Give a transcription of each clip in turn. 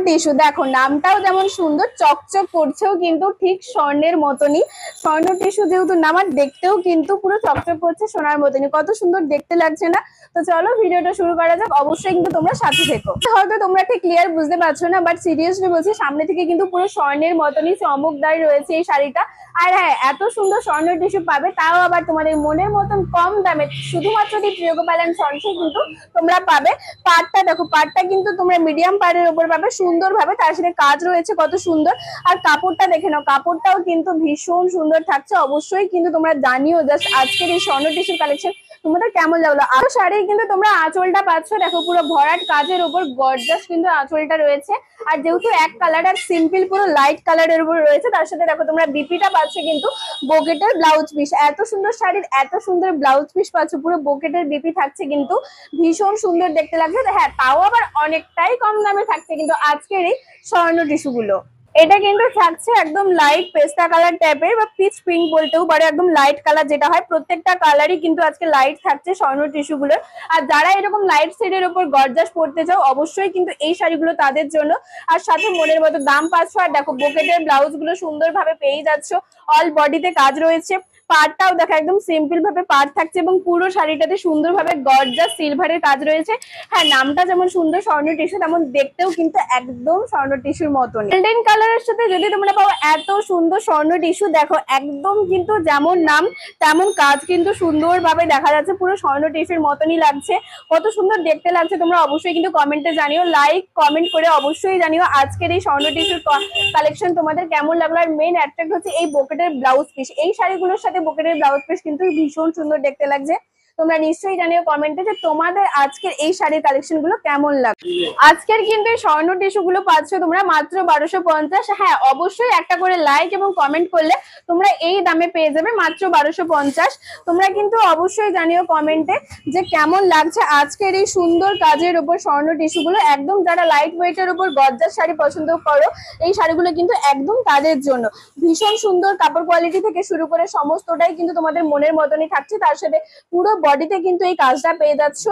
Tissue, দেখো নামটাও যেমন সুন্দর, চকচক করছেও কিন্তু ঠিক স্বর্ণের মতনই। স্বর্ণ টিস্যু যেহেতু নাম, আর দেখতেও কিন্তু পুরো চকচক করছে সোনার মতনই। কত সুন্দর দেখতে লাগছে না? তো চলো ভিডিওটা শুরু করা যাক। অবশ্যই কিন্তু তোমরা সাথে থেকো। হয়তো তোমরা ঠিক ক্লিয়ার বুঝতে পারছো না, বাট সিরিয়াসলি বলছি, সামনে থেকে কিন্তু পুরো স্বর্ণের মতনই চমকদার রয়েছে এই শাড়িটা। আর হ্যাঁ, এত সুন্দর স্বর্ণ টিস্যু পাবে, তাও আবার তোমাদের মনের মতন কম দামে, শুধুমাত্র প্রিয় গোপাল এন্ড সন্সে কিন্তু তোমরা পাবে। পাড়টা দেখো, পাড়টা কিন্তু তোমরা মিডিয়াম পাড়ের উপর পাবে সুন্দর ভাবে, তার সাথে কাজ রয়েছে কত সুন্দর। আর কাপড়টা দেখে নাও, কাপড়টাও কিন্তু ভীষণ সুন্দর থাকছে। অবশ্যই কিন্তু তোমরা জানিও জাস্ট আজকের এই স্বর্ণ টিস্যুর কালেকশন তোমাদের কেমন লাগলো। আরো শাড়ি কিন্তু তোমরা আঁচলটা পাচ্ছ, দেখো পুরো ভরাট কাজের উপর গর্জাস কিন্তু আঁচলটা রয়েছে। আর যেহেতু এক কালার আর সিম্পল পুরো লাইট কালারের উপর রয়েছে, তার সাথে দেখো তোমরা বিপিটা পাচ্ছ কিন্তু বোকেটের ব্লাউজ পিস। এত সুন্দর শাড়ির এত সুন্দর ব্লাউজ পিস পাচ্ছ, পুরো বোকেটের বিপি থাকছে কিন্তু ভীষণ সুন্দর দেখতে লাগছে। হ্যাঁ, তাও আবার অনেকটাই কম দামে থাকছে কিন্তু আজকের এই স্বর্ণ টিস্যু গুলো। এটা কিন্তু থাকছে একদম লাইট পেস্তা কালার টাইপের বা পিচ পিঙ্ক বলতেও পারে, একদম লাইট কালার যেটা হয়, প্রত্যেকটা কালারই কিন্তু আজকে লাইট থাকছে স্বর্ণ টিস্যু গুলোর। আর যারা এরকম লাইট শেডের উপর গর্জাস পড়তে চাও, অবশ্যই কিন্তু এই শাড়িগুলো তাদের জন্য। আর সাথে মনের মতো দাম পাচ্ছ। আর দেখো বোকেটের ব্লাউজ গুলো সুন্দরভাবে পেয়ে যাচ্ছ, অল বডিতে কাজ রয়েছে। পাড়টাও দেখো একদম সিম্পল ভাবে পাড় থাকছে এবং পুরো শাড়িটাতে সুন্দরভাবে গর্জাস সিলভারের কাজ রয়েছে। হ্যাঁ, নামটা যেমন সুন্দর স্বর্ণ টিস্যু, তেমন দেখতেও কিন্তু একদম স্বর্ণ টিস্যুর মতন। গোল্ডেন কালারের সাথে যদি তোমরা পাও এত সুন্দর স্বর্ণ টিস্যু, দেখো একদম কিন্তু যেমন নাম তেমন কাজ কিন্তু সুন্দরভাবে দেখা যাচ্ছে, পুরো স্বর্ণ টিস্যুর মতনই লাগছে। কত সুন্দর দেখতে লাগছে তোমরা অবশ্যই কিন্তু কমেন্টে জানিও, লাইক কমেন্ট করে অবশ্যই জানিও আজকের এই স্বর্ণ টিস্যুর কালেকশন তোমাদের কেমন লাগলো। আর মেইন অ্যাট্রাক্ট হচ্ছে এই বোকেটের ব্লাউজ পিস। এই শাড়িগুলোর সাথে বোকেটের ব্লাউজ পিস কিন্তু ভীষণ সুন্দর দেখতে লাগছে। তোমরা নিশ্চয়ই জানিও কমেন্টে যে তোমাদের আজকের এই শাড়ির কালেকশন গুলো কেমন লাগছে। আজকের কিন্তু এই স্বর্ণ টিস্যু গুলো পাচ্ছ তোমরা মাত্র 1250। হ্যাঁ, অবশ্যই একটা করে লাইক এবং কমেন্ট করলে তোমরা এই দামে পেয়ে যাবে মাত্র 1250। তোমরা কিন্তু অবশ্যই জানিও কমেন্টে যে কেমন লাগছে আজকের এই সুন্দর কাজের উপর স্বর্ণ টিস্যু গুলো। একদম যারা লাইট ওয়েটের উপর গর্জাস শাড়ি পছন্দ করো, এই শাড়িগুলো কিন্তু একদম তাদের জন্য। ভীষণ সুন্দর কাপড় কোয়ালিটি থেকে শুরু করে সমস্তটাই কিন্তু তোমাদের মনের মতনই থাকছে, তার সাথে পুরো বডিতে কিন্তু এই কাজটা পেয়ে যাচ্ছ।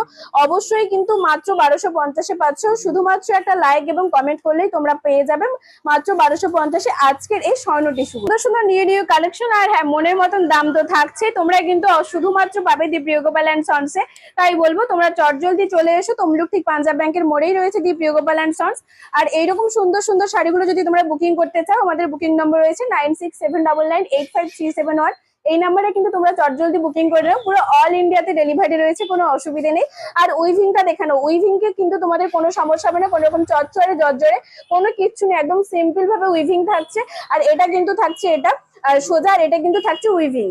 অবশ্যই কিন্তু মাত্র 1250-এ পাচ্ছ। শুধুমাত্র একটা লাইক এবং কমেন্ট করলেই তোমরা পেয়ে যাবে মাত্র 1250-এ আজকের এই স্বর্ণ টিস্যু। সুন্দর সুন্দর নিউ নিউ কালেকশন। আর হ্যাঁ, মনের মতন দাম তো থাকছে। তোমরা কিন্তু শুধুমাত্র পাবে দি প্রিয় গোপাল এন্ড সন্সে। তাই বলবো তোমরা চটজলদি চলে এসো। তমলুক ঠিক পাঞ্জাব ব্যাংকের মোড়েই রয়েছে দি প্রিয় গোপাল এন্ড সন্স। আর এইরকম সুন্দর সুন্দর শাড়িগুলো যদি তোমরা বুকিং করতে চাও, আমাদের বুকিং নম্বর রয়েছে 9679985371। এই নাম্বারে কিন্তু তোমরা চটজলদি বুকিং করে নাও। পুরো অল ইন্ডিয়াতে ডেলিভারি রয়েছে, কোনো অসুবিধা নেই। আর উইভিংটা দেখানো, উইভিংকে কিন্তু তোমাদের কোনো সমস্যা হবে না, কোনো রকম চচ্চড়ে জর্জরে কোনো কিচ্ছু নেই, একদম সিম্পল ভাবে উইভিং থাকছে। আর এটা কিন্তু থাকছে এটা আর সোজা, আর এটা কিন্তু থাকছে উইভিং।